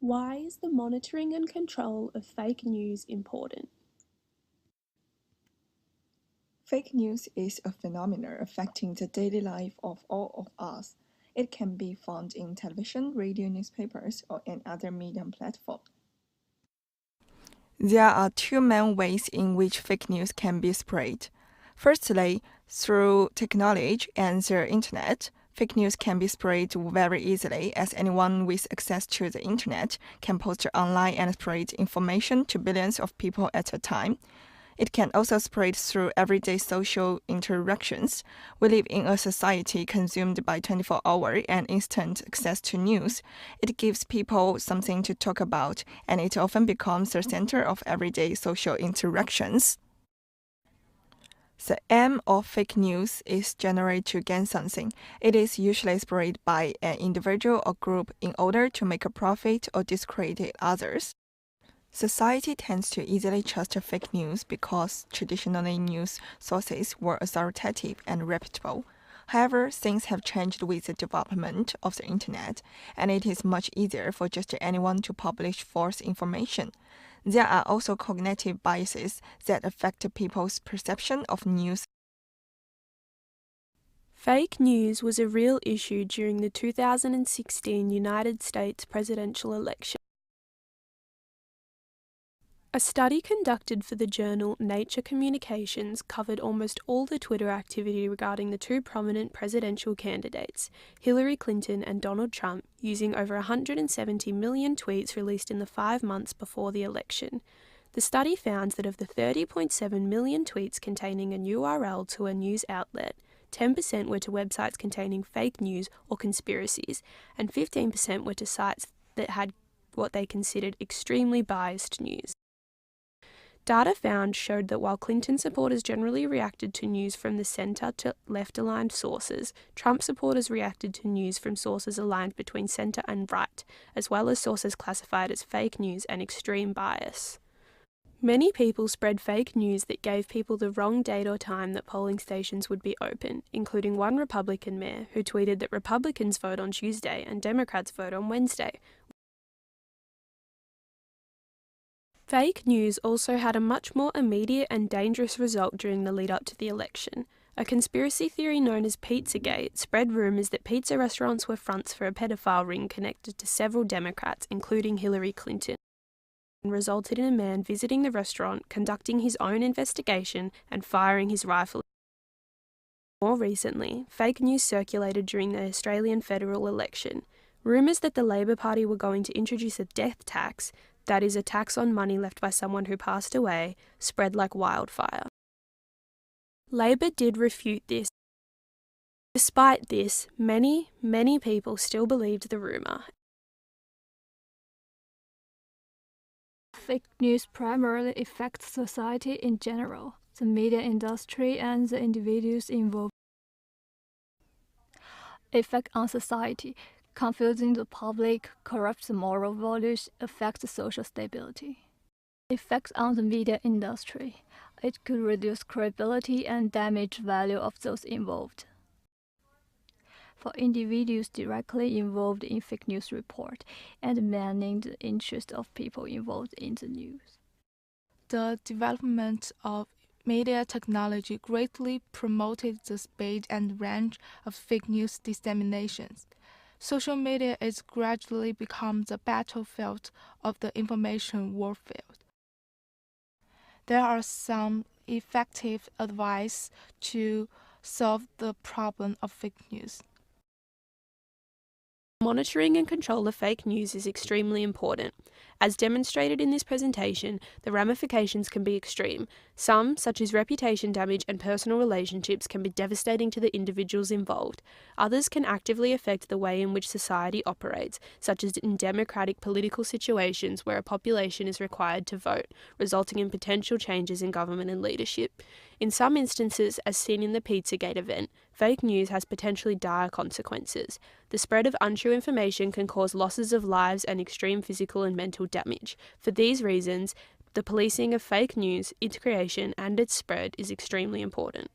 Why is the monitoring and control of fake news important? Fake news is a phenomenon affecting the daily life of all of us. It can be found in television, radio, newspapers, or any other media platform. There are two main ways in which fake news can be spread. Firstly, through technology and the internet, fake news can be spread very easily as anyone with access to the internet can post online and spread information to billions of people at a time. It can also spread through everyday social interactions. We live in a society consumed by 24-hour and instant access to news. It gives people something to talk about, and it often becomes the center of everyday social interactions. The aim of fake news is generally to gain something. It is usually spread by an individual or group in order to make a profit or discredit others. Society tends to easily trust fake news because traditionally news sources were authoritative and reputable. However, things have changed with the development of the internet, and it is much easier for just anyone to publish false information. There are also cognitive biases that affect people's perception of news. Fake news was a real issue during the 2016 United States presidential election. A study conducted for the journal Nature Communications covered almost all the Twitter activity regarding the two prominent presidential candidates, Hillary Clinton and Donald Trump, using over 170 million tweets released in the 5 months before the election. The study found that of the 30.7 million tweets containing an URL to a news outlet, 10% were to websites containing fake news or conspiracies, and 15% were to sites that had what they considered extremely biased news. Data found showed that while Clinton supporters generally reacted to news from the centre to left-aligned sources, Trump supporters reacted to news from sources aligned between centre and right, as well as sources classified as fake news and extreme bias. Many people spread fake news that gave people the wrong date or time that polling stations would be open, including one Republican mayor who tweeted that Republicans vote on Tuesday and Democrats vote on Wednesday. Fake news also had a much more immediate and dangerous result during the lead-up to the election. A conspiracy theory known as Pizzagate spread rumours that pizza restaurants were fronts for a pedophile ring connected to several Democrats, including Hillary Clinton, and resulted in a man visiting the restaurant, conducting his own investigation, and firing his rifle. More recently, fake news circulated during the Australian federal election. Rumours that the Labor Party were going to introduce a death tax, that is, a tax on money left by someone who passed away, spread like wildfire. Labor did refute this. Despite this, many people still believed the rumour. Fake news primarily affects society in general, the media industry and the individuals involved. Effect on society. Confusing the public, corrupts the moral values, affects social stability. Effects on the media industry. It could reduce credibility and damage value of those involved. For individuals directly involved in fake news report and managing the interest of people involved in the news. The development of media technology greatly promoted the speed and range of fake news disseminations. Social media is gradually become the battlefield of the information warfare. There are some effective advice to solve the problem of fake news. Monitoring and control of fake news is extremely important. As demonstrated in this presentation, the ramifications can be extreme. Some, such as reputation damage and personal relationships, can be devastating to the individuals involved. Others can actively affect the way in which society operates, such as in democratic political situations where a population is required to vote, resulting in potential changes in government and leadership. In some instances, as seen in the Pizzagate event, fake news has potentially dire consequences. The spread of untrue information can cause losses of lives and extreme physical and mental damage. For these reasons, the policing of fake news, its creation and its spread is extremely important.